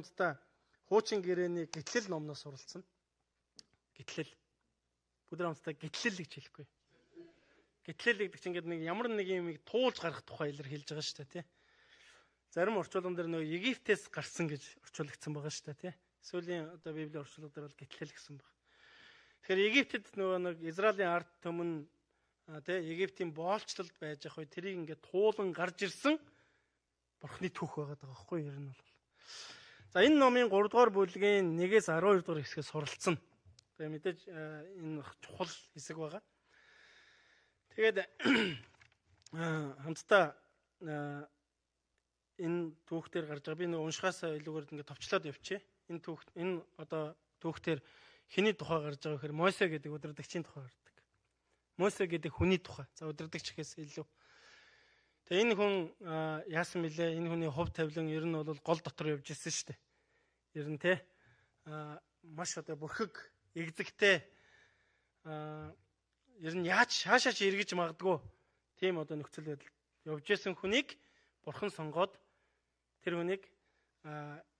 хамтдаа хуучин гэрээний гитлэл номноос суралцсан. Гитлэл. Бүгд хамтдаа гитлэл гэж хэлэхгүй. Гитлэл гэдэг чинь ингээд нэг ямар нэг юмыг туулж гаргах тухай илэрхийлж байгаа шүү дээ, тий. Зарим орчуулган дээр нөгөө Египтээс гарсан гэж орчуулагдсан байгаа шүү дээ, тий. Сүүлийн одоо Библийн орчуулгууд бол гитлэл гэсэн баг. Тэгэхээр Египтэд нөгөө нэг Израилийн ард түмэн тий Египтийн боолчлолд байж ах үе тэрийг ингээд туулан гарч ирсэн Бурхны түүх байгаа даа байхгүй ер нь бол. За энэ номын 3 дугаар бүлгийн 1-ээс 12 дугаар хэсгээс суралцсан. Тэгээ мэдээж энэ чухал хэсэг байгаа. Тэгээд хамтдаа энэ түүхтэр гарч байгаа. Би нэг уншихаасаа илүүгээр ингээд товчлоод явчихъя. Энэ одоо түүхтэр хэний тухай гарч байгаа гэхээр Мосе гэдэг удирдагчийн тухай гардаг. Мосе гэдэг хүний тухай. За удирдагч гэхээс илүү. Тэгээ энэ хүн яасан мөлий? Энэ хүний хувь тавилан ер нь бол гол дотор явж ирсэн шүү дээ. Ер нь те маш одоо бүрхэг эгзэгтэй ер нь хаашаач эргэж магадгүй тийм одоо нөхцөл байдал явж исэн хүнийг Бурхан сонгоод тэр хүнийг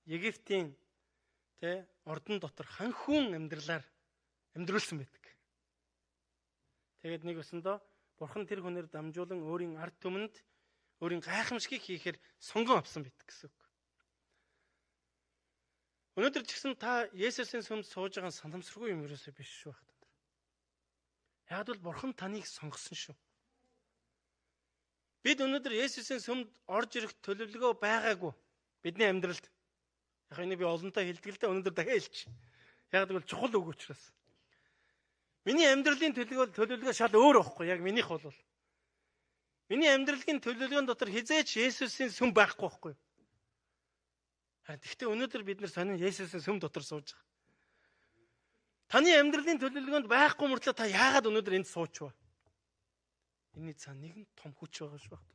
Египтийн тэ ордон дотор ханхүүн амьдруулсан байдаг. Тэгээд нэг өсөндөө Бурхан тэр хүнээр дамжуулан өөрийн ард түмэнд өөрийн гайхамшигыг хийхээр сонгон авсан байдаг гэсэн үг. Өнөөдөр ч гэсэн та Есүсийн сүмд сууж байгаа санамсаргүй юм ерөөсөө биш шүү багт. Яг бол Бурхан таныг сонгосон шүү. Бид өнөөдөр Есүсийн сүмд орж ирэх төлөвлөгөө байгаагүй. Бидний амьдралд. Яг энийг би олонтаа хэлдэг л дээ өнөөдөр дахиад хэлчих. Яг бол чухал үг учраас. Миний амьдралын төлөвлөгөө шал өөр байхгүй яг минийх бол. Миний амьдралын төлөвлөгөөний дотор хизээч Есүсийн сүм байхгүй байхгүй. Гэхдээ өнөөдөр бид нар сонин Есүсийн сүм дотор сууж байгаа. Таны амьдралын төлөвлөгөөнд байхгүй мөртлөө та яагаад өнөөдөр энд суучваа? Энийний цаана нэгэн том хүч байгаа шүү багт.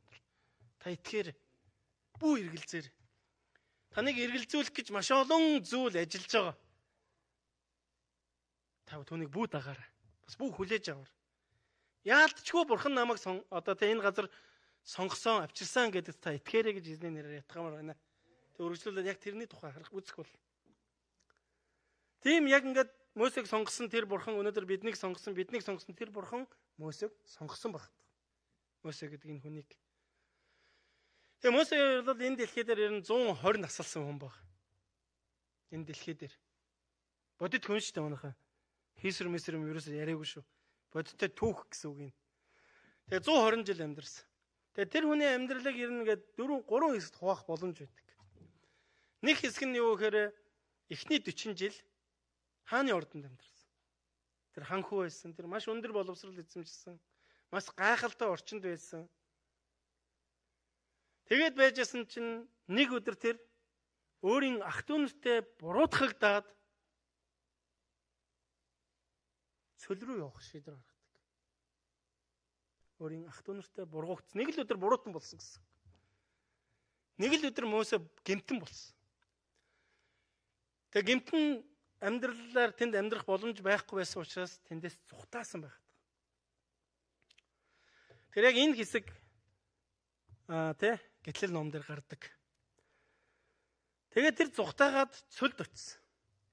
Та итгэхээр бүү эргэлзээр. Таныг эргэлзүүлэх гэж маш олон зүйл ажиллаж байгаа. Та түүнийг бүү дагаарай. Бас бүү хүлээж аваар. Яалтчгүй Бурхан намайг одоо тэ энэ газар сонгосон, авчирсан гэдэгт та итгээрэй гэж эзний нэрээр ятгамаар байна. Тэг үргэлжлүүлээд яг тэрний тухай харах үзэх бол. Тийм яг ингээд Мосег сонгосон тэр Бурхан өнөөдөр биднийг сонгосон тэр Бурхан Мосег сонгосон багт. Мосе гэдэг энэ хүнийг. Тэгээ Мосе бол энэ дэлхий дээр ер нь 120 насалсан хүн баг. Энэ дэлхий дээр. Бодит хүн шүү дээ манайхаа. Хийсэр мэсэр юм ерөөсөө яриаггүй шүү. Бодиттой түүх гэсэн үг юм. Тэгээ 120 жил амьдэрсэн. Тэгээ тэр хүний амьдралыг ер нь ингээд 3 хэсэгт хуваах боломж байдаг. Нэг хэсэг нь юу гэхээр эхний 40 жил хааны ордонд амьдэрсэн. Тэр ханхүү байсан. Тэр маш өндөр боловсрол эзэмшсэн. Маш гайхалтай орчинд байсан. Тэгээд байжсэн чинь нэг өдөр тэр өөрийн ах дүүнэртэй буруутгагдаад цөл рүү явах шийдвэр гаргадаг. Өөрийн ах дүүнэртэй буруугдсан. Нэг л өдөр буруутан болсон гэсэн. Нэг л өдөр Мосе гэмтэн болсон. Тэгээ гэмтэн амьдралаар тэнд амьдрах боломж байхгүй байсан учраас тэндээс зүхтаасан байх. Тэр яг энэ хэсэг гитлэл ном дээр гардаг. Тэгээд тэр зүхтаагаад цөлд очсон.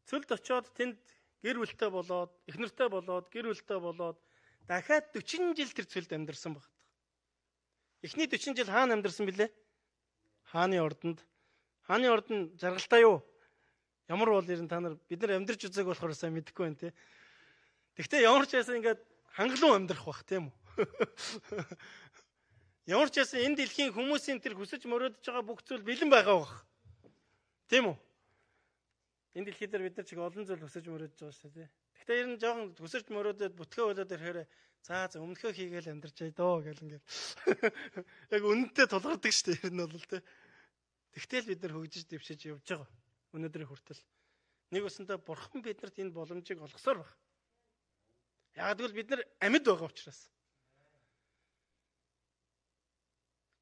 Цөлд очиод тэнд гэр бүлтэй болоод, эхнэртэй болоод, гэр бүлтэй болоод дахиад 40 жил тэр цөлд амьдарсан багт. Эхний 40 жил хаана амьдарсан бilé? Хааны ордонд. Хааны ордон жаргалтай юу? Ямар бол ер нь та нар бид нар амьдарч үзээг болохоор сайн мэдэхгүй байна те. Гэхдээ ямар ч байсан ингээд хангалуун амьдрах бах тийм үү? Ямар ч байсан энэ дэлхийн хүмүүсийн тэр хүсэж мөрөөдөж байгаа бүх зүйл бэлэн байгаа бах. Тийм үү? Энэ дэлхий дээр бид нар чиг олон зүйл хүсэж мөрөөдөж байгаа шүү дээ. Гэхдээ ер нь жоохон хүсэж мөрөөдөд бүтлгөө болоод ирэхээр за өмнөхөө хийгээл амьдарч яа доо гэл ингээд. Яг үнэнтэй тулгардаг шүү дээ ер нь бол те. Тэгтэл бид нар хөгжиж дэвшиж явж байгаа. Өнөөдрийн хүртэл нэг өсөндөө Бурхан биднэрт энэ боломжийг олгосоор байна. Яг тэгвэл бид нар амьд байгаа учраас.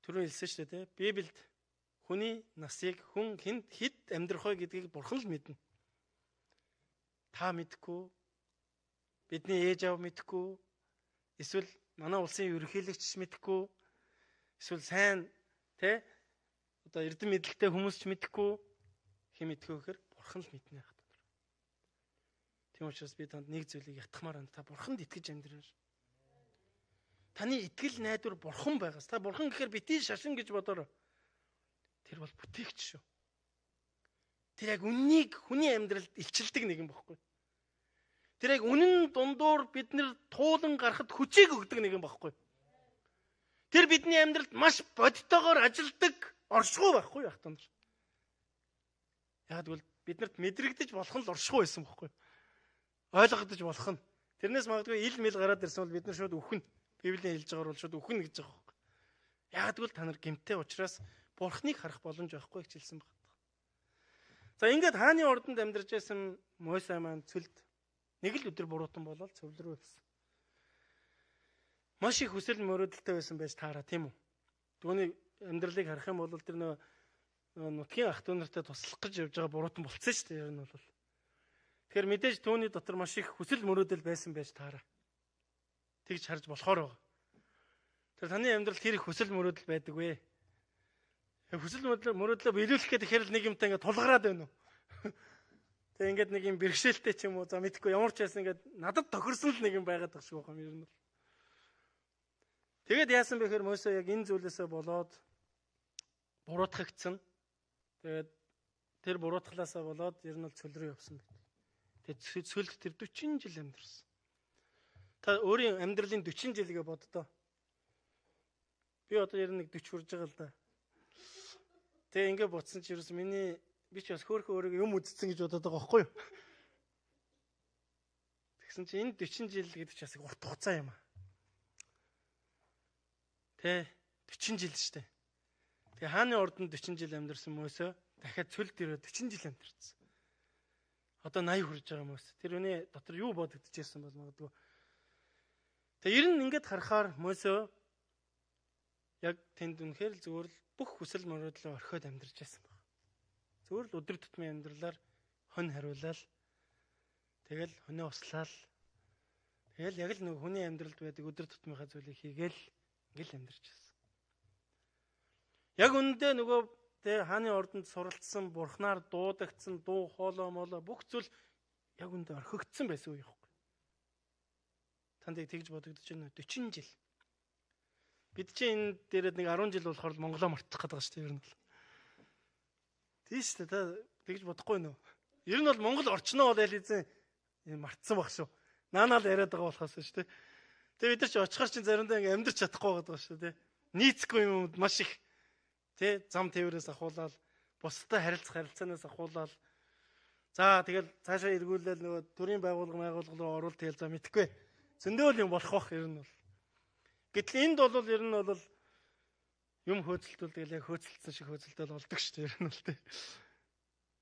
Түрүү хэлсэн шүү дээ, Библиэд хүний насыг хүн хэд амьдрах вэ гэдгийг Бурхан л мэднэ. Та мэдэхгүй, бидний ээж аав мэдэхгүй, эсвэл манай улсын ерөнхийлөгч мэдэхгүй, эсвэл сайн одоо эрдэм мэдлэгтэй хүмүүс ч мэдэхгүй. Хэн мэдгүй гэхээр бурхан л мэднэ хат. Тийм учраас би танд нэг зүйлийг ятгахмаар байна. Та бурханд итгэж амьдраач. Таны итгэл найдвар бурхан байгаас. Та бурхан гэхээр битгий шашин гэж бодороо. Тэр бол бүтээгч шүү. Тэр яг үннийг хүний амьдралд илчилдэг нэгэн бохгүй. Тэр яг үнэн дундуур биднэр туулан гарахад хүчийг өгдөг нэгэн бохгүй. Тэр бидний амьдралд маш бодитоогоор ажилдаг оршихуй байхгүй яах вэ? Яг бол биднэрт мэдрэгдэж болох нь л оршихуй байсан бохгүй. Ойлгогдож болох нь. Тэрнээс магадгүй ил мэл гараад ирсэн бол бид нар шууд үхэн. Библийн хэлж байгаагаар бол шууд үхэн гэж байгаа байхгүй. Яг бол та нар гэмтэй учраас бурхныг харах боломж байхгүй гэж хэлсэн байна. За ингээд хааны ордонд амьдарч байсан Мойсе маань цөлд нэг л өдөр буруутан болол цөвл рүү явсан. Маш их хүсэл мөрөөдөлтэй байсан байж таараа тийм үү? Түүний амьдралыг харах юм бол тэр нутгийн ах トゥ нартай туслах гэж явж байгаа буруутан болцсон шүү дээ. Ер нь бол. Тэгэхээр мэдээж түүний дотор маш их хүсэл мөрөөдөл байсан байж таараа. Тэгж харж болохоор байгаа. Тэр таны амьдралд тэр их хүсэл мөрөөдөл байдаг вэ? Хүсэл мөрөөдлөө биелүүлэх гэдэг хэрэг нэг юмтай ингээд тулгараад байна уу? Тэг ингээд нэг юм бэрхшээлтэй ч юм уу за мэдхгүй ямар ч байсан ингээд надад тохирсон л нэг юм байгаад байгаа шүү юм ер нь. Тэгээд яасан бэ гэхээр Мойсе яг энэ зүйлээсээ болоод буруутгагдсан. Тэгээд тэр буруутглаасаа болоод ер нь бол цөл рүү явсан байдаг. Тэгээд цөлд тэр 40 жил амьдэрсэн. Та өөрийн амьдралын 40 жилгээ боддоо. Би одоо ер нь нэг 40 хүрж байгаа л да. Тэгээ ингээд бодсон чи ерөөс миний би ч бас хөөхөн өөрийгөө юм үздсэн гэж бодоод байгаа байхгүй юу? Тэгсэн чи энэ 40 жил гэдэг чи бас урт хугацаа юм аа. Тэ 40 жил шүү дээ. Тэгээ хааны ордонд 40 жил амьдарсан Мойсе дахиад цөлд ирээд 40 жил амьдарсан. Одоо 80 хүрж байгаа Мойсе. Тэр үний дотор юу бодогдож ирсэн бол магадгүй. Тэгээ ер нь ингээд харахаар Мойсе яг тэнд үнэхээр л зүгээр л бүх хүсэл мөрөөдлөө орхиод амьдарч байсан баг. Зүгээр л өдөр тутмын амьдралаар хонь хариулаад тэгэл хоньоо услаад тэгэл яг л нэг хүний амьдралд байдаг өдөр тутмынхаа зүйлийг хийгээл ингээл амьдарч байсан. Яг үүндээ нөгөө тэ хааны ордонд суралцсан бурхнаар дуудагдсан дуу хоолой молоо бүх зүйл яг үүндээ орхигдсан байсан үе ихгүй. Танд тэгж бодогдож байна 40 жил. Бид чинь энэ дээрээ нэг 10 жил болохоор Монголоо мартах гэдэг шүү дээ ер нь бол. Тийм шүү дээ та тэгж бодохгүй нөө. Ер нь бол Монгол орчноо бол аль эзэн мартсан баг шүү. Наанаа л яриад байгаа болохоос шүү дээ. Тэгээ бид нар ч очихаар чинь заримдаа ингээм амьдрч чадахгүй байгаа шүү дээ. Нийцгүй юмуд маш их тий зам тээврээс ахуулаад бусдад харилцаанаас ахуулаад за тэгэл цаашаа эргүүлээл нөгөө төрийн байгууллага руу оруулалт хийл за мэдхгүй. Зөндөөл юм болох бах ер нь бол. Гэтэл энд бол ер нь бол юм хөөцөлтүүл тэгэл яг хөөцөлдсөн шиг хөөцөлтөл болдог шүү дээ ер нь бол тий.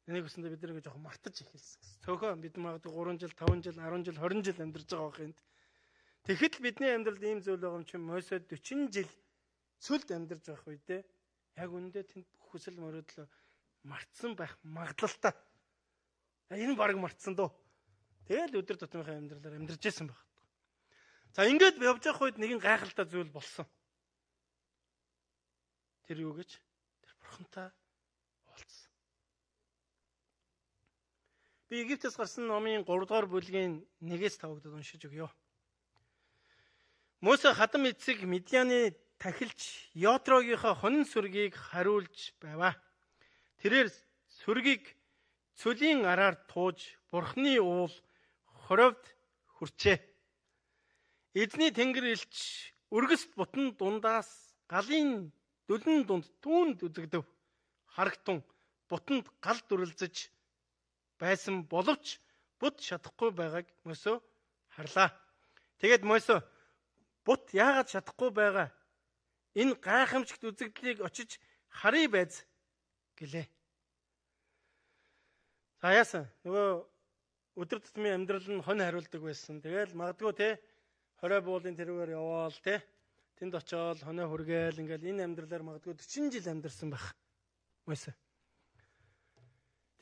Энийг өсөндөө бид нэг жоохон мартаж эхэлсэн. Цөөхөн бид магадгүй 3 жил, 5 жил, 10 жил, 20 жил амьдарч байгаа байх энд. Тэгэхэд бидний амьдралд ийм зүйл байгаа юм чинь Мойсе 40 жил цөлд амьдарч байх үедээ яг үүндээ тэнд хүсэл мөрөөдлөө мартсан байх магадлалтай. Энэ баг мартсан дөө. Тэгэл өдөр тутмынхаа амьдралаар амьдарч байсан байх. За ингээд явж явах үед нэгэн гайхалтай зүйл болсон. Тэр юу гэж? Тэр бурхантай уулзсан. Би Египтээс гарсан номын 3 дугаар бүлгийн 1-5-д уншиж өгье. Мойсе хадам эцэг Мидианы тахилч Йотрогийнхаа хонин сүргийг хариулж байваа. Тэрээр сүргийг цөлийн араар тууж бурхны уул хоревд хүрчээ. Эзний тэнгэр элч өргөст бутан дундаас галын дөлөн дунд түүнд үзэгдэв. Харагтун бутанд гал дүрлзэж байсан боловч бут шатахгүй байгааг Мойсе харлаа. Тэгээд Мойсе бут яагаад шатахгүй байгаа? Энэ гайхамшигт үзэгдлийг очиж харъя байз гэлээ. За яасан? Нөгөө өдөр тутмын амьдрал нь хонь хариулдаг байсан. Тэгэл магадгүй те хорой буулын тэрүүгээр яваал те тэнд очиод хоноо хүргээл ингээл энэ амьдралаар магадгүй 40 жил амьдарсан байх. Мойсе.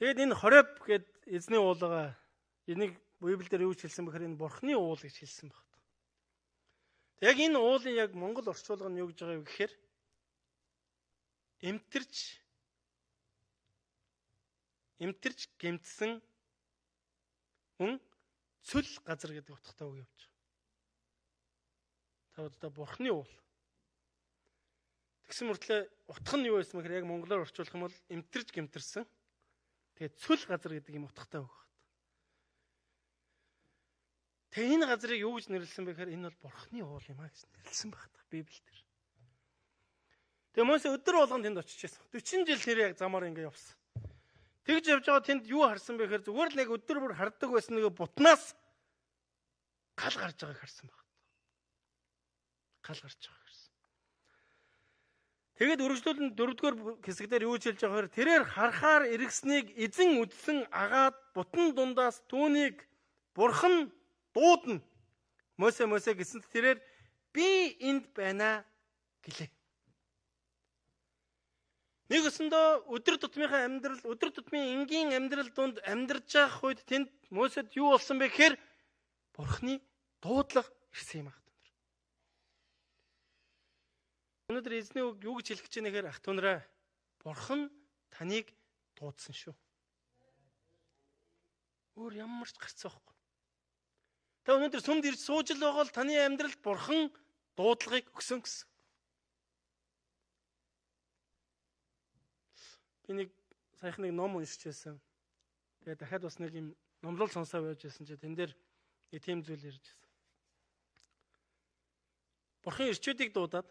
Тэгэд энэ хорой гэд эзний уулгаа энийг Библиэлд юу хэлсэн бэхээр энэ бурхны уул гэж хэлсэн баг. Яг энэ уулын яг монгол орчуулга нь юу гэж байгаа юм гэхээр эмтэрч эмтэрч гэмтсэн мөн цөл газар гэдэг утгатай үг явж байгаа. Та одоо бурхны уул. Тэгсэн мөртлөө утга нь юу байсан мэхээр яг монголоор орчуулах юм бол эмтэрч гэмтэрсэн. Тэгээд цөл газар гэдэг юм утгатай үг байна. Тэгээ энэ газрыг юу гэж нэрлсэн бэ гэхээр энэ бол бурхны уул юм а гэж нэрлсэн байна Библиэлд. Тэгээ Мосе өдөр болгон тэнд очиж байсан. 40 жил тэр яг замаар ингэ явсан. Тэгж явж байгаа тэнд юу харсан бэ гэхээр зүгээр л нэг өдөр бүр харддаг байсан нэг бутнаас гал гарч байгааг харсан байна. Гал гарч байгааг харсан. Тэгээд өргөжлүүлэн 4-р хэсэгдэр юу хэлж байгаа вэ? Тэрээр харахаар эргэснийг эзэн үдсэн агаад бутан дундаас түүнийг бурхан дуудана. Мосе гэсэнд тэрээр би энд байна гэлээ. Нэг өсөндөө өдөр тутмынхаа амьдрал, өдөр тутмын энгийн амьдрал донд амьдарч байх үед тэнд Мосед юу болсон бэ гэхээр бурхны дуудлага ирсэн юм ах түнэр. Өнөөдөр эзний үг юу гэж хэлэх гэж байна гэхээр ах түнрээ бурхан таныг дуудсан шүү. Өөр ямар ч гарцсан байхгүй. Та өнөөдөр сүмд ирж сууж л байгаа бол таны амьдралд бурхан дуудлагыг өгсөн гэсэн. Би нэг саяхан нэг ном уншиж байсан. Тэгээ дахиад бас нэг юм номлол сонсоо байж байсан чи тэн дээр нэг тийм зүйл ярьж байсан. Бурхан ирчүүдийг дуудаад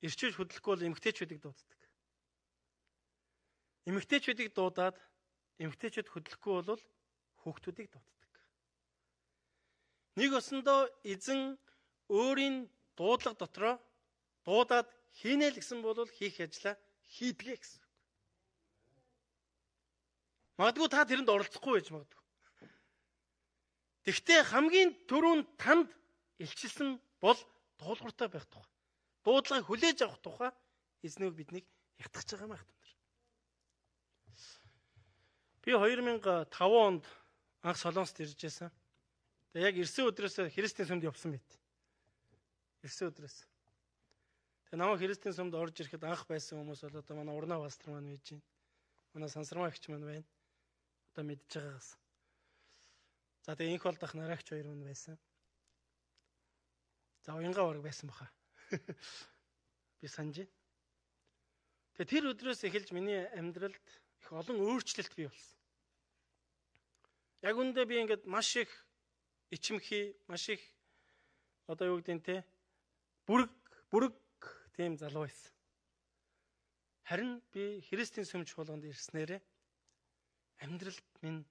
ирчүүд хөдлөхгүй бол эмгтээчүүдийг дууддаг. Эмгтээчүүдийг дуудаад эмгтээчүүд хөдлөхгүй бол хүүхдүүдийг дууддаг. Нэг өсөндөө эзэн өөрийн дуудлага дотроо дуудаад хийнэ л гэсэн бол хийх ажлаа хийдгээ гэсэн. Магадгүй та тэрэнд оролцохгүй байж магадгүй. Тэгвэл хамгийн түрүүнд танд илчилсэн бол дуулууртай байх тухай. Дуудлагыг хүлээж авах тухай эзнийг биднийг ятгах байгаа юм ах түнэр. Би 2005 онд анх Солонгост ирж байсан. Тэгээ яг ирсэн өдрөөс Христийн сүмд явсан байт. Ирсэн өдрөөс. Тэгээ намайг Христийн сүмд орж ирэхэд анх байсан хүмүүс бол одоо манай урнаа пастор маань байж байна. Манай сансармаа эгч маань байна. Одоо мэдж байгаагаас. За тэгээ инх болдох нараагч хоёр маань байсан. За уянгаа ураг байсан баха. Би санаж байна. Тэгээ тэр өдрөөс эхэлж миний амьдралд их олон өөрчлөлт бий болсон. Яг үндэ би ингээд маш их ичимхий, маш их одоо юу гэдэг нь те бүрэг тийм залуу байсан. Харин би Христийн сүмч болгонд ирснээрээ амьдралд минь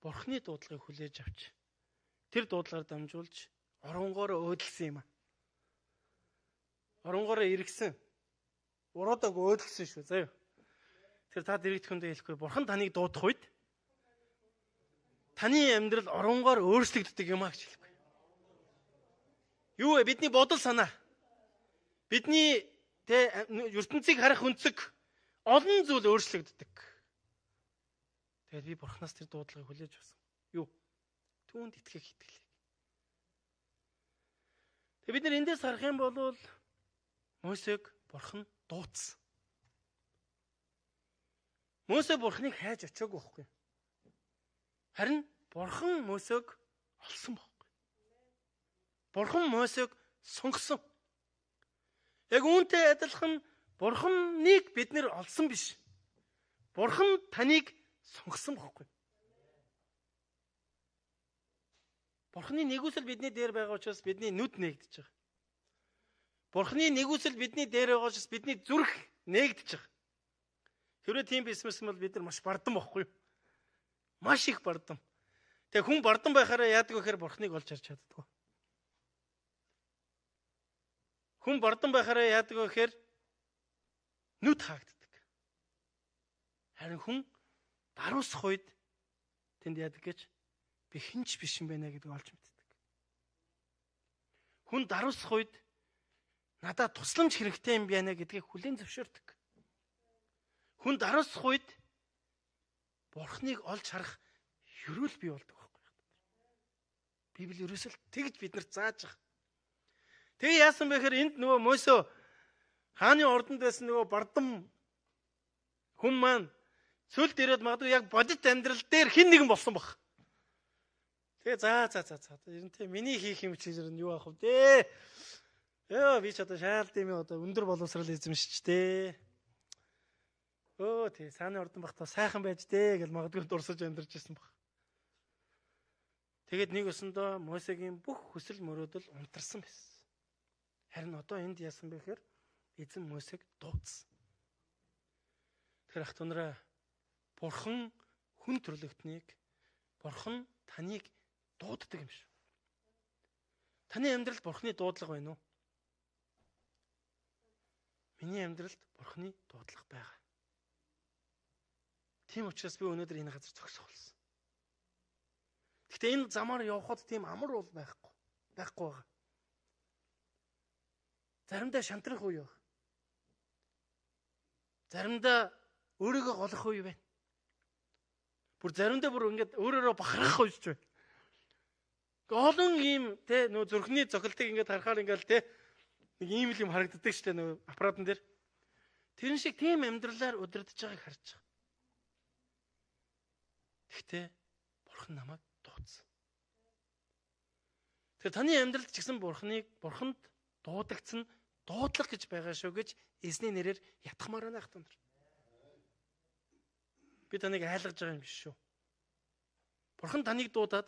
Бурхны дуудлагыг хүлээж авч тэр дуудлагаар дамжуулж оронгоороо өөдлсөн юм а. Оронгоороо иргсэн. Уруудаг өөдлсөн шүү заяа. Тэр та дэрэгдэхэндээ хэлэхгүй Бурхан таныг дуудах үед таны амьдрал оронгоор өөрчлөгддөг юм а гэж хэлэхгүй. Юу вэ? Бидний бодол санаа. Бидний ертөнцийг харах өнцөг олон зүйл өөрчлөгддөг. Тэгээд би Бурханаас тэр дуудлагыг хүлээж авсан. Юу? Түүнд итгэх итгэлийг. Тэгээд бид нэр эндээс харах юм бол Мосег Бурхан дуудсан. Мосе Бурханыг хайж очиагүй байхгүй. Харин Бурхан Мосег олсон байхгүй. Бурхан Мосег сонгосон. Яг үүнтэй адилхан Бурханыг бид нэр олсон биш. Бурхан таныг сонгосон байхгүй. Бурханы нэгүсэл бидний дээр байгаа учраас бидний нүд нээгдэж байгаа. Бурханы нэгүсэл бидний дээр байгаа учраас бидний зүрх нээгдэж байгаа. Хэрвээ тийм бисмэс бол бид нар маш бардам байхгүй юу? Маш их бардам. Тэгээ хүн бардам байхаараа яадаг вэ гэхээр Бурханыг олж харж чаддаггүй. Хүн бардам байхаараа яадаг вэ гэхээр нүд хаагддаг. Харин хүн даруусах үед тэнд яадаг гэж би хинч биш юм байна гэдгийг олж мэддэг. Хүн даруусах үед надад тусламж хэрэгтэй юм байна гэдгийг хүлээн зөвшөөрдөг. Хүн даруусах үед Бурхныг олж харах ерөөл бий болдог байхгүй юу? Библи ерөөсөө тэгж биднэрт зааж байгаа. Тэгээ яасан бэ гэхээр энд нөгөө Мосе хааны ордонд байсан нөгөө бардам хүн маань Сүлд ирээд магадгүй яг бодит амьдрал дээр хэн нэгэн болсон баг. Тэгээ за. Ер нь тийм миний хийх юм чи ер нь юу аах вэ дээ? Ёо би ч одоо шаалд юм одоо өндөр боловсрал эзэмшиж дээ. Тий сааны ордон бахта сайхан байж дээ гэж магадгүй дурсаж амьдарч ирсэн баг. Тэгээд нэг өсөндөө Мосегийн бүх хүсэл мөрөөдөл унтарсан байсан. Харин одоо энд яасан бэ гэхээр эзэн Мосег дуудсан. Тэгэхээр ах тунараа Бурхан хүн төрлөختнийг Бурхан таныг дууддаг юм шүү. Таны амьдралд Бурханы дуудлага байна уу? Миний амьдралд Бурханы дуудлага байгаа. Тийм учраас би өнөөдөр энэ газар зогсох болсон. Гэхдээ энэ замаар явхад тийм амар бол байхгүй байгаа. Заримдаа шантрах үе байна. Заримдаа өөрийгөө голох үе байна. Заримдаа ингээд өөрөөрөө бахархах үе ч байна. Олон ийм нөө зүрхний цохилтыг ингээд харахаар ингээд нэг ийм л юм харагддаг шүү дээ нөө аппаратн дээр. Тэрэн шиг тийм амьдралаар өдөрдөж байгааг харж байгаа. Гэхдээ Бурхан намайг дуудсан. Тэгэхээр таны амьдралд ч гэсэн Бурханд дуудагдсан дуудлага гэж байгаа шүү гэж эзний нэрээр ятгахмаар байна хтан. Би таныг айлгаж байгаа юм биш шүү. Бурхан таныг дуудаад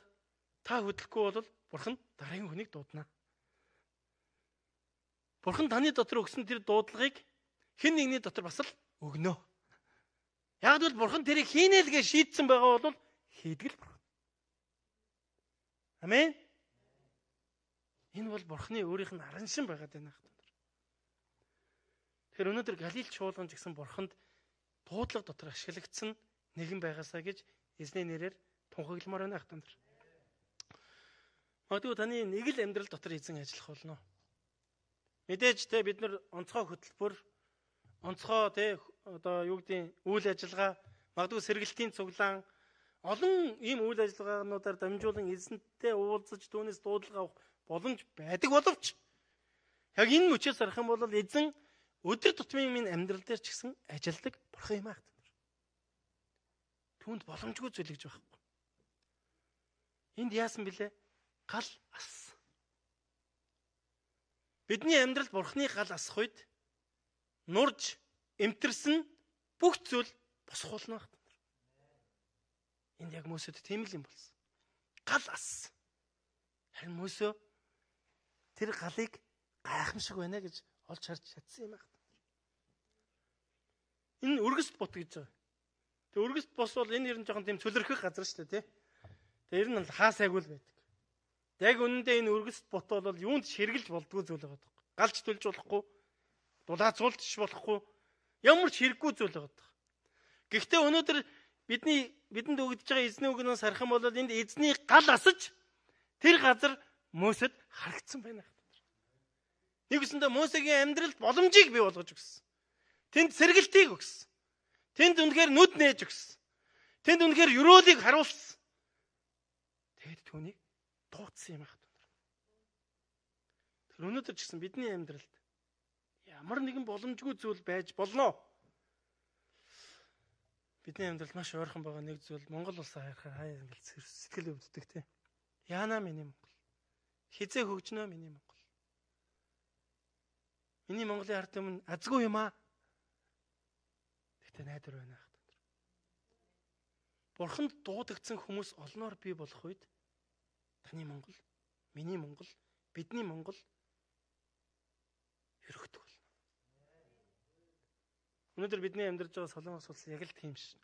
та хөдлөхгүй бол Бурхан дараагийн хүнийг дуудана. Бурхан таны дотор өгсөн тэр дуудлагыг хэн нэгний дотор бас л өгнө. Яг л Бурхан тэрийг хийнэ л гэж шийдсэн байгаа бол хийдэг л Бурхан. Амен. Энэ бол Бурханы өөрийнх нь араншин байгаад байна хтан. Тэгэхээр өнөөдөр Галил чуулган гэсэн Бурханд дуудлага дотор ашиглагдсан нэгэн байгаасаа гэж эзний нэрээр тунхагламаар байна хтан. Магадгүй таны нэг л амьдрал дотор эзэн ажиллах болно. Мэдээж бид нар онцгой хөтөлбөр, онцгой одоо юу гэдгийг үйл ажиллагаа, магадгүй сэргэлтийн цуглаан олон ийм үйл ажиллагаануудаар дамжуулан эзэнтэй уулзаж түүнээс дуудлага авах боломж байдаг боловч яг энэ мөчөөс харах юм бол эзэн өдөр тутмын минь амьдрал дээр ч гэсэн ажилдаг Бурхан юм аа. Түүнд боломжгүй зүйл гэж байхгүй. Энд яасан бilé? Гал ас. Бидний амьдралд Бурханы гал асах үед нурж эмтэрсэн бүх зүйл босох болно. Энд яг Мөсөд тийм л юм болсон. Гал ас. Харин Мөсө тэр галыг гайхамшиг байна гэж олж харж чадсан юм аа. Энэ өргөст бот гэж байгаа. Тэг өргөст бос бол энэ ер нь жоохон тийм цөлөрхөх газар шүү дээ, тий. Тэг ер нь хаа сайгүй л байдаг. Яг үнэндээ энэ өргөст бот бол юунд ширгэлж болдгоо зүйл байгаа даа. Галж төлж болохгүй, дулаацуулж болохгүй, ямар ч хэрэггүй зүйл байгаа даа. Гэхдээ өнөөдөр бидэнд өгдөж байгаа эзний үгнээс харах юм бол энд эзний гал асаж тэр газар Мөсөд харагдсан байна. Нэгсэндээ Мөсегийн амьдралд боломжийг бий болгож өгсөн. Тэнд сэргэлтийг өгсөн. Тэнд үнэхээр нүд нээж өгсөн. Тэнд үнэхээр өрөөлийг харуулсан. Тэгэд түүнийг дуудсан юм аа. Тэр өнөөдөр ч гэсэн бидний амьдралд ямар нэгэн боломжгүй зүйл байж болно. Бидний амьдралд маш ойрхон байгаа нэг зүйл Монгол улсаа харахаар хаяа ингээл сэтгэл өвддөг тий. Яана миний Монгол. Хизээ хөгжнөө миний Монгол. Миний Монголын ард түмэн азгүй юм аа. Тэгтээ найдвар байна аа. Бурханд дуудагдсан хүмүүс олноор бий болох үед таны Монгол, миний Монгол, бидний Монгол өргөдөг болно. Өнөөдөр бидний амьдарч байгаа Солонгос улс яг л тийм шин.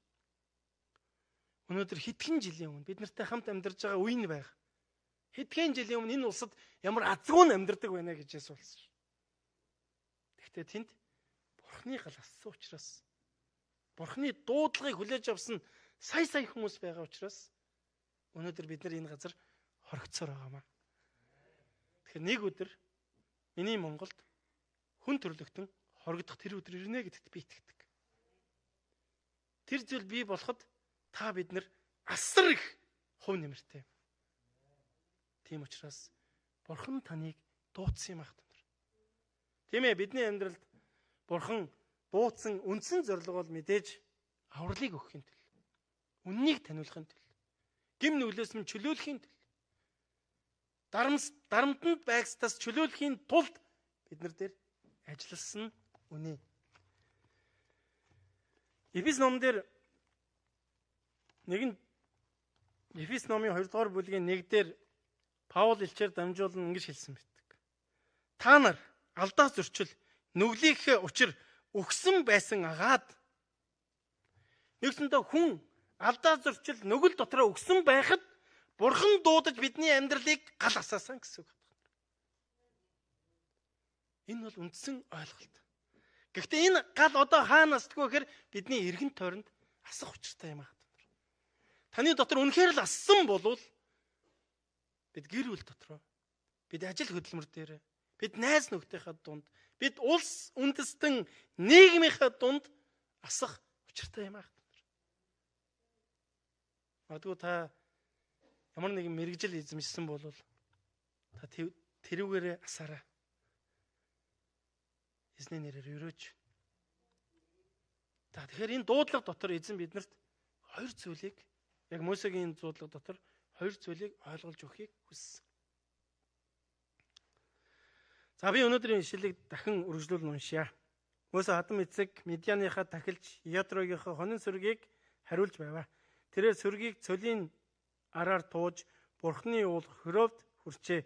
Өнөөдөр хэдхэн жилийн өмнө бид нартай хамт амьдарч байгаа үе нь байх. Хэдхэн жилийн өмнө энэ улсад ямар азгүй амьдардаг байна гэж асуулсан. Гэхдээ тэнд Бурханы гал ассан учраас Бурханы дуудлагыг хүлээж авсан сая хүмүүс байгаа учраас өнөөдөр бид нар энэ газар хоригдсоор байгаамаа. Тэгэхээр нэг өдөр миний Монголд хүн төрлөختөн хоригдох тэр өдөр ирнэ гэдэгт би итгэдэг. Тэр зүйл бий болоход та бид нар асар их хувь нэмэртэй. Тийм учраас Бурхан таныг дуудсан юм аа. Тийм ээ, бидний амьдралд Бурхан дуудсан үндсэн зорилго бол мэдээж авралыг өгөхийн тулд, үннийг таниулахын тулд, гим нүглээс минь чөлөөлөхийн тулд, дарамтанд байгстаас чөлөөлөхийн тулд бид нар дээр ажилласан үнэ. Эфес номдэр Эфес номын 2 дугаар бүлгийн 1 дээр Паул илчээр дамжуулан ингэж хэлсэн байдаг. Та нар алдаа зөрчил нүглийнхээ учир өгсөн байсан агаад нэгсэндээ хүн алдаа зөрчил нүгэл дотроо өгсөн байхад Бурхан дуудаж бидний амьдралыг гал асаасан гэсэн үг. Энэ бол үндсэн ойлголт. Гэхдээ энэ гал одоо хаанаас тгөө гэхээр бидний эргэн тойронд асах учиртай юм аа. Таны дотор үнэхээр л ассан болвол бид гэр бүл дотроо, бид ажил хөдөлмөр дээр, бид найз нөхдийнхээ дунд, бид улс үндэстэн нийгмийнхээ дунд асах учиртай юм аа. Магадгүй та ямар нэгэн мэрэгжил эзэмшсэн бол та тэрүүгээрээ асаарай. Эзний нэрээр өрөөж. Тэгэхээр энэ дуудлага дотор эзэн биднэрт хоёр зүйлийг яг Мосегийн дуудлага дотор хоёр зүйлийг ойлгуулж өгөхийг хүссэн. За би өнөөдрийн ишлэлийг дахин үргэлжлүүлэн уншъя. Мосе хатан эцэг Медианыхаа тахилч Ятрогийнхаа хонин сүргийг хариулж байваа. Тэрээр сүргийг цөлийн араар тууж Бурхны уул Хоревд хүрчээ.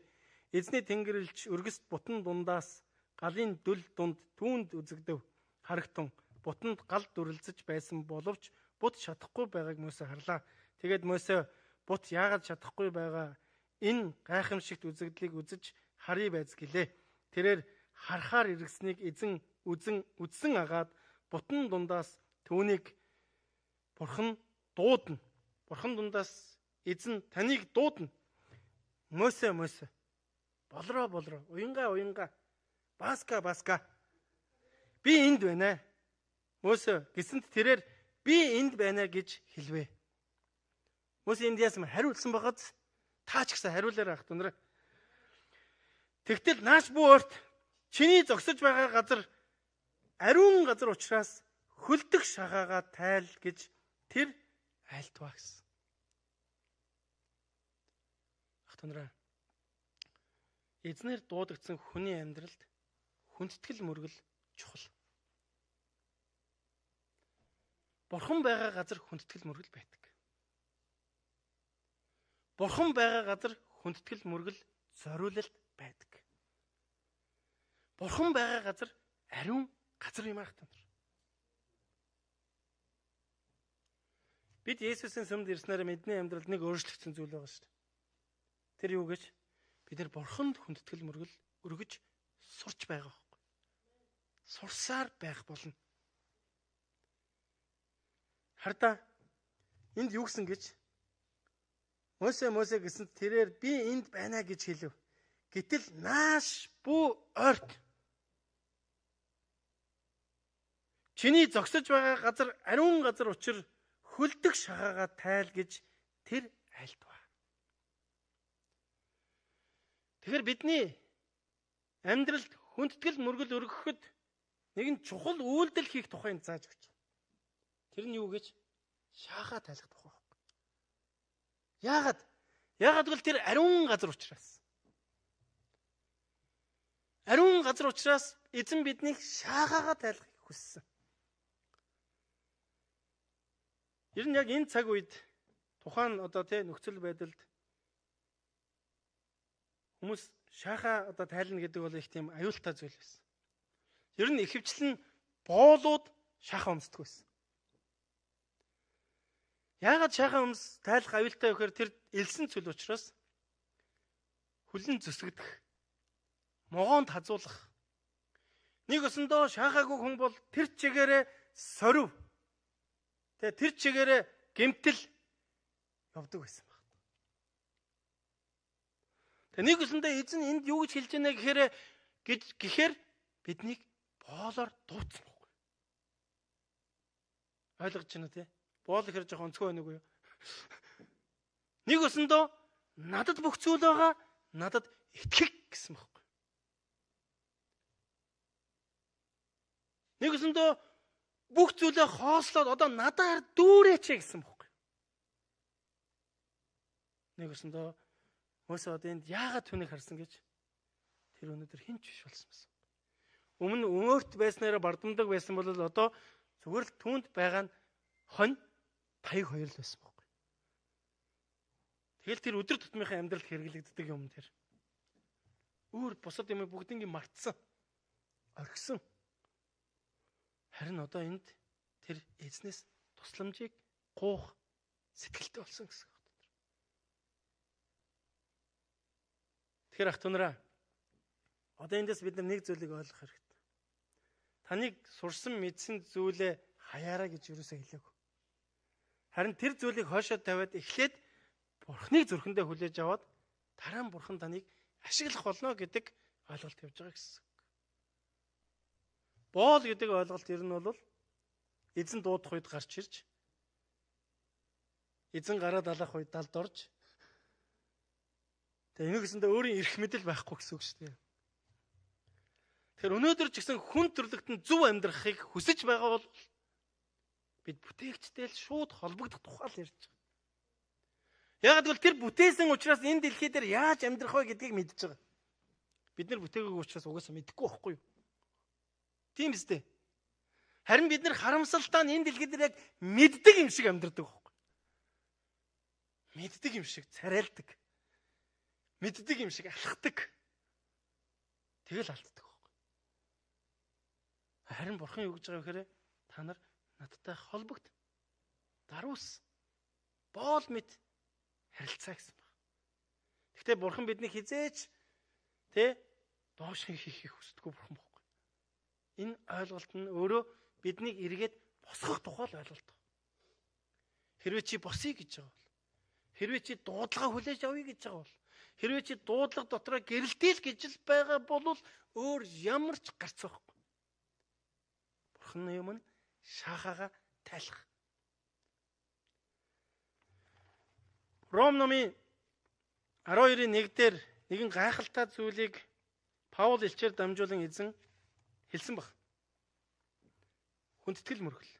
Эзний тэнгэрлэгч өргөст бутан дундаас галын дүл дунд түүнд үзэгдэв. Харагтун бутанд гал дүрлзэж байсан боловч бут чадахгүй байгааг Мосе харлаа. Тэгээд Мосе бут яагаад чадахгүй байгаа энэ гайхамшигт үзэгдлийг үзэж харъя байц гэлээ. Тэрээр харахаар иргэснийг эзэн үзсэн агаад бутан дундаас түүнийг Бурхан дуудана. Бурхан дундаас эзэн таныг дуудана. Мосе болроо уянга баска би энд байна. Мосе гэсэнд тэрээр би энд байна гэж хэлвэ. Мосе энд яасан хариулсан багаз таа ч гэсэн хариулаарай ах дунараа. Тэгтэл нааш буурт чиний зогсож байгаа газар ариун газар учраас хөлдөх шахаагаа тайл гэж тэр айлтваа гэсэн. Ах дунараа. Эзнэр дуудагдсан хүний амьдралд хүндэтгэл мөргөл чухал. Бурхан байгаа газар хүндэтгэл мөргөл байдаг. Бурхан байгаа газар хүндэтгэл мөргөл зориулалт байдаг. Бурхан байгаа газар ариун газар юм аах та нар. Бид Есүсийн сүмд ирснээр бидний амьдралд нэг өөрчлөгдсөн зүйл байгаа шүү дээ. Тэр юу гэж? Бид нар Бурханд хүндэтгэл мөргөл өргөж сурч байгаа байхгүй. Сурсаар байх болно. Хардаа энд юу гэсэн гэж? Мосе гэсэн тэрээр би энд байна гэж хэлв. Гэтэл нааш бүү ойрт. Чиний зогсож байгаа газар ариун газар учир хөлдөх шахаагаа тайл гэж тэр айлтваа. Тэгэхээр бидний амьдралд хүндэтгэл мөргөл өргөхөд нэгэн чухал үйлдэл хийх тухайд зааж өгч. Тэр нь юу гэж? Шахаа тайлах тухай. Яагаад гэвэл тэр ариун газар учраас. Ариун газар учраас эзэн биднийг шахаагаа тайлахыг хүссэн. Ер нь яг энэ цаг үед тухайн нөхцөл байдалд хүмүүс шахаа тайлна гэдэг бол их тийм аюултай зүйл байсан. Ер нь ихэвчлэн боолууд шахаа өмсдөг байсан. Яагаад шахаа тайлах аюултай вэ гэхээр тэр элсэн зүйл учраас хүлэн зүсгдэх, могоонд хазуулах. Нэг өсөндөө шахаагүй хүн бол тэр чигээрээ сорив. Тэр чигээрээ гэмтэл явдаг байсан баг. Нэг өсөндөө эзэн энд юу гэж хэлж байна гэхээр биднийг боолоор дууцсан байхгүй. Ойлгож байна тий? Боол ихэр жоохон онцгой байна уу юу? Нэг өсөндөө надад бүх зүйл байгаа, надад итгэх гэсэн байхгүй. Нэг өсөндөө бүх зүйлээ хоослоод одоо надаар дүүрээч гэсэн бохоггүй. Нэг өсөндөө Мөсө одоо энд яагаад түүнийг харсан гэж тэр өнөөдөр хинч биш болсон байсан. Өмнө өөрт байснараа бардамдаг байсан бол одоо зүгээр л түүнд байгаа нь хонь таяг хоёр л байсан бохоггүй. Тэгэл тэр өдөр тутмынхаа амьдралд хэрэглэгддэг юм тэр. Өөр бусад юм бүгднийг мартсан. Орхисон. Харин одоо энд тэр эзнээс тусламжийг гуух сэтгэлтэй болсон гэсэн. Тэгэхээр ах түнраа одоо эндээс бид нэг зүйлийг ойлгох хэрэгтэй. Таныг сурсан мэдсэн зүйлээ хаяараа гэж юусаа хэлээгүй. Харин тэр зүйлийг хойшоо тавиад эхлээд Бурхныг зүрхэндээ хүлээж аваад дараа нь Бурхан таныг ашиглах болно гэдэг ойлголт явж байгаа гэсэн. Боол гэдэг ойлголт ер нь бол эзэн дуудах үед гарч ирж эзэн гараа далах үед далд орж тэгээ энэ гэсэндээ өөрийн эрх мэдэл байхгүй гэсэн үг шүү дээ. Тэгэхээр өнөөдөр ч гэсэн хүн төрлөختөнд зөв амьдрахыг хүсэж байгаа бол бид бүтээгчтэй л шууд холбогдох тухай л ярьж байгаа. Яг гэвэл тэр бүтээсэн учраас энэ дэлхий дээр яаж амьдрах вэ гэдгийг мэдж байгаа. Бид нар бүтээгээгүй учраас угаасаа мэдэхгүй байхгүй юу? Тийм үстэй. Харин бид нар харамсалтай нь энэ дэлхий дээр яг мэддэг юм шиг амьдрдаг байхгүй юу? Мэддэг юм шиг царайлдаг. Мэддэг юм шиг алхдаг. Тэгэл алддаг байхгүй. Харин Бурхан юу гэж байгаа вэ гэхээр та нар надтай холбогд. Даруус. Боол мэд харилцаа гэсэн байна. Гэхдээ Бурхан бидний хизээч доош хийхийг хүсдэггүй Бурхан байхгүй. Энэ ойлголт нь өөрөө биднийг эргээд босгох тухай ойлголт. Хэрвээ чи босъё гэж байгаа бол, хэрвээ чи дуудлага хүлээж авъя гэж байгаа бол, хэрвээ чи дуудлага дотроо гэрэлтэл гэж л байгаа бол өөр ямар ч гарцахгүй. Бурханы юм нь шахаага тайлах. Ром номын 12:1 дээр нэгэн гайхалтай зүйлийг Паул элчээр дамжуулан эзэн хэлсэн баг. Хүндэтгэл мөргөл.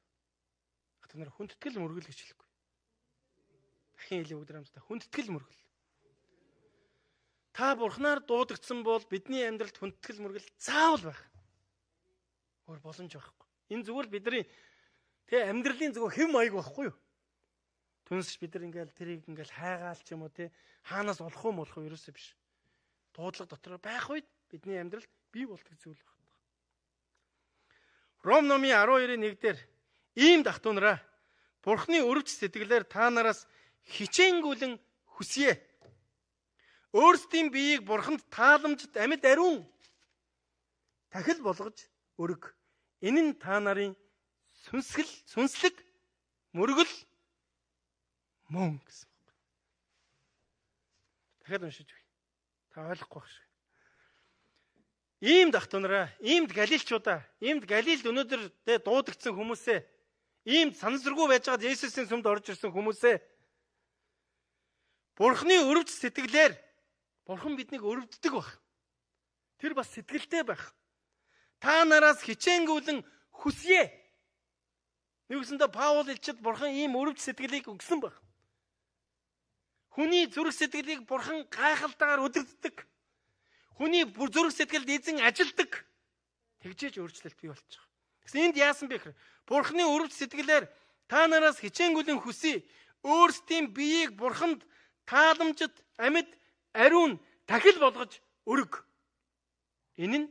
Та нар хүндэтгэл мөргөл гэж хэлэхгүй. Дахин хэлээ бүгд хамтдаа хүндэтгэл мөргөл. Та Бурханаар дуудагдсан бол бидний амьдралд хүндэтгэл мөргөл заавал байх. Өөр боломж байхгүй. Энэ зүгээр бидний амьдралын зөвхөн хэм маяг байхгүй юу? Түнсч бид нар тэрийг хайгаал ч юм уу хаанаас олох юм болох вэ ерөөсөө биш. Дуудлага дотор байх үед бидний амьдралд бий болдог зүйл байна. Ром номын 12:1 дээр ийм дахтунараа Бурхны өрөвч сэтгэлээр та нараас хичээнгүлэн хүсье. Өөрсдийн биеийг Бурханд тааламжид амьд ариун тахил болгож өрг. Энэ нь та нарын сүнслэг мөргөл мөн гэсэн байна. Дахиад уншиж үгүй. Та ойлгохгүй байх шиг. Ийм дахтунараа, иймд галилчуудаа, иймд галилд өнөөдөр дуудагдсан хүмүүсээ, иймд санамсаргүй байж байгаа Есүсийн сүмд орж ирсэн хүмүүсээ Бурхны өрөвч сэтгэлээр Бурхан биднийг өрөвддөг байх. Тэр бас сэтгэлтэй байх. Та нараас хичээнгүлэн хүсье. Нэгсэндээ Паул хэлчихэд Бурхан ийм өрөвч сэтгэлийг өгсөн байх. Хүний зүрх сэтгэлийг Бурхан гайхалтайгаар өдөрддөг. Хүний зүрх сэтгэлд эзэн ажилдаг. Тэгжээж өөрчлөлт бий болчих. Гэсэн энд яасан бэ гэхээр Бурханы өрөвч сэтгэлээр та нараас хичээнгүлэн хүсье. Өөрсдийн биеийг Бурханд тааламжид амьд ариун тахил болгож өрг. Энэ нь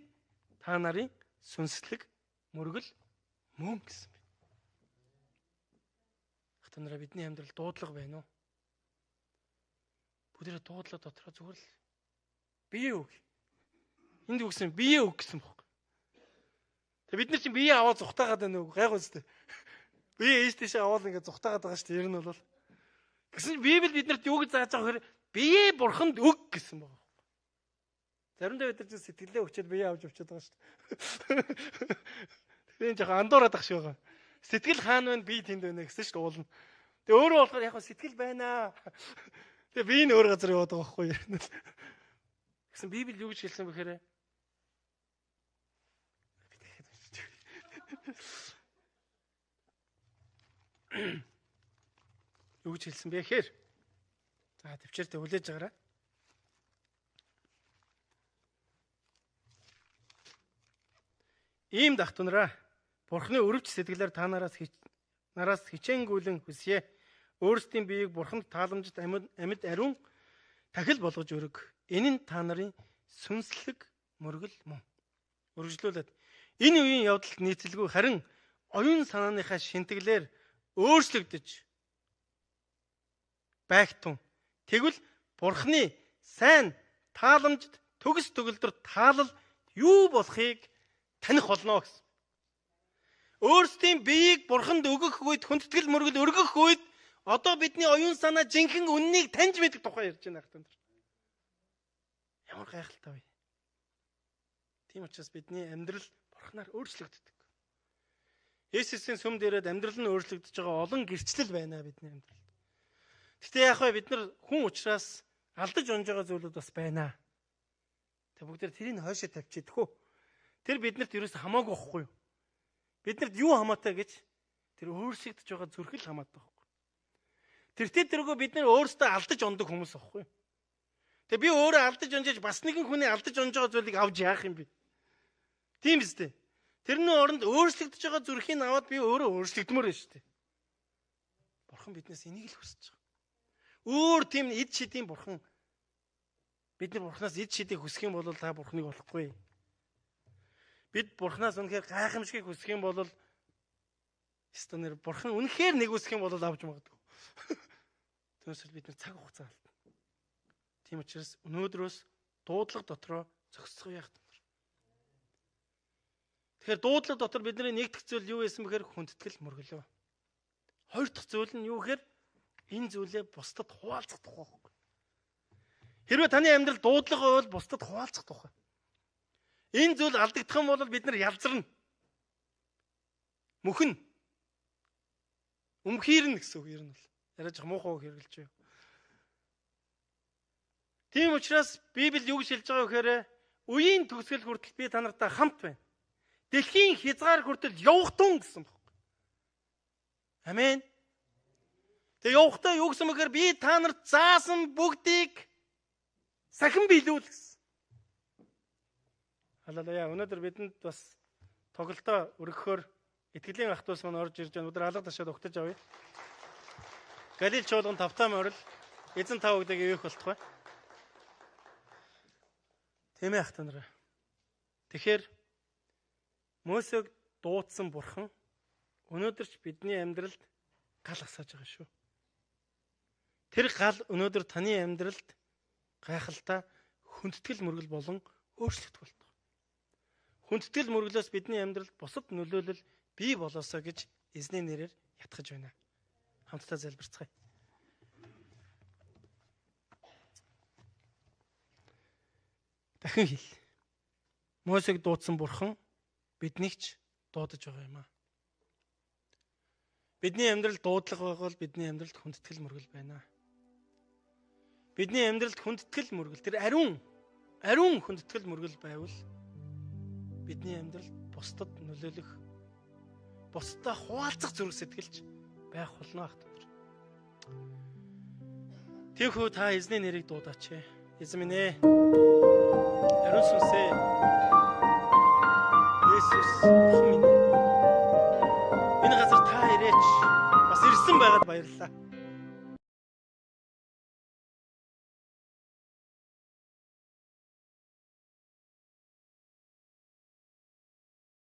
та нарын сүнслэг мөргөл мөн гэсэн байна. Та нараа бидний амьдрал дуудлага байна уу? Бүгдээ дуудлага дотроо зүгээр л бие өг. Энд үгсэн бие өг гэсэн бохоо. Тэгээ бид нар чинь бие аваад зүхтаагаад байна уу? Гайгүй үстэй. Бие ээж тийшээ аваад ингээд зүхтаагаад байгаа шүү дээ. Ер нь бол. Гэсэн Библи биднэрт юу гэж зааж байгаа гэхээр бие Бурханд өг гэсэн байна. Заримдаа бид нар ч сэтгэлээ өчөөд бие авч өчөөд байгаа шүү дээ. Тэгээ жоохон андуураад ах шиг байгаа. Сэтгэл хаана байна? Би тэнд байна гэсэн шүү дээ уулна. Тэгээ өөрөө болохоор яг сэтгэл байна. Тэгээ би энэ өөр газар яваад байгаа байхгүй юу? Гэсэн Библи юу гэж хэлсэн бэхээр Юу гэж хэлсэн бэ гэхээр за төвчээртэй хүлээж агараа. Ийм дахтунараа Бурхны өрөвч сэтгэлээр та нараас хичээнгүйлэн хүсье. Өөрсдийн биеийг Бурханд тааламжит амьд ариун тахил болгож өрг. Энэ нь та нарын сүнслэг мөргөл мөн. Үргэлжлүүлээд энэ үеийн явдалд нийцэлгүй харин оюун санааныхаа шинтгэлээр өөрчлөгдөж байгтун. Тэгвэл Бурхны сайн тааламжид төгс төгөлдөр таалал юу болохыг таних болно гэсэн. Өөрсдийн биеийг Бурханд өгөх үед хүндэтгэл мөргөл өргөх үед одоо бидний оюун санаа жинхэнэ үннийг таньж мэдэх тухай ярьж байна хатан. Ямар гайхалтай вэ? Тийм учраас бидний амьдрал Бурхнаар өөрчлөгддөг. Есүсийн сүм дээрээ амьдрал нь өөрчлөгдөж байгаа олон гэрчлэл байна бидний амьдралд. Гэтэ яах вэ? Бид нар хүн учраас алдаж онж байгаа зүйлүүд бас байна. Тэг бүгд тэрийг хойшоо тавьчих идэх үү? Тэр биднэрт ерөөс хамаагүй байхгүй юу? Биднэрт юу хамаатай гэж тэр өөрчлөгдөж байгаа зүрхэл хамаатай байхгүй. Тэртээ тэргөө бид нар өөрсдөө алдаж ондог хүмүүс байхгүй юу? Тэг би өөрөө алдаж онжиж бас нэгэн хүний алдаж онж байгаа зүйлийг авч яах юм бэ? Тийм биз дээ. Тэрний оронд өөрчлөгдөж байгаа зүрхийг аваад би өөрөө өөрчлөгдмөр байна шүү дээ. Бурхан биднээс энийг л хүсэж байгаа. Өөр тийм эд шидийн бурхан. Бид нар Бурханаас эд шидийг хүсэх юм бол та Бурханыг олохгүй. Бид Бурханаас үнэхээр гайхамшигыг хүсэх юм бол стонер Бурхан үнэхээр нэг үсэх юм бол авч магадгүй. Түүнээс бид нар цаг хугацаа алдна. Тийм учраас өнөөдрөөс дуудлага дотроо зогсцгоо яах вэ? Тэгэхээр дуудлага дотор бидний нэгдэх зүйл юу байсан бэхээр хүндэтгэл мөргөлөө. Хоёр дахь зүйл нь юу гэхээр энэ зүйлээ бусдад хуваалцах тухай. Хэрвээ таны амьдрал дуудлага бол бусдад хуваалцах тухай. Энэ зүйл алдагдах юм бол бид нар ялзарна. Мөхн. Өмхийрнэ гэсэн үг юм бол. Яриад жоо муухай хэрэгжилж байна. Тийм учраас Библи юу гэж хэлж байгаа вэ гэхээр үеийн төгсгөл хүртэл би та нартай хамт байна. Дэлхийн хязгаар хүртэл явахтун гэсэн баг. Амен. Тэгээ явахдаа юу гэсэн мэхээр би та нарт заасан бүгдийг сахин биелүүл гэсэн. Халелуя. Өнөөдөр бидэнд бас тоглолтоо өргөхөөр итгэлийн ах トゥ ус маань орж ирж байна. Өнөөдөр алга ташаад өгтөж авъя. Галил чуулган тавтаа морил эзэн тав өгдөг ивэх болтугай. Тийм ээ ах トゥ нараа. Тэгэхээр Мосег дуудсан бурхан өнөөдөр ч бидний амьдралд гал асааж байгаа шүү. Тэр гал өнөөдөр таны амьдралд гайхалтай хүндэтгэл мөргөл болон өөрчлөлт болдог. Хүндэтгэл мөргөлөөс бидний амьдралд бусад нөлөөлөл бий болоосоо гэж эзний нэрээр ятгах байна. Хамтдаа залбирцгаая. Дахин хэл. Мосег дуудсан бурхан биднийг ч дуудаж байгаа юм аа. Бидний амьдрал дуудлага байвал бидний амьдралд хүндэтгэл мөргөл байна. Бидний амьдралд хүндэтгэл мөргөл тэр ариун хүндэтгэл мөргөл байвал бидний амьдралд бусдад нөлөөлөх, бусдаа хуваалцах зүрх сэтгэлж байх болно ах トゥ нар. Тэгэхүү та эзний нэрийг дуудаач. Эзэн минь ээ. Ариун сүнсээ Есүс минь. Энэ газар та ирээч. Бас ирсэн байгаад баярлалаа.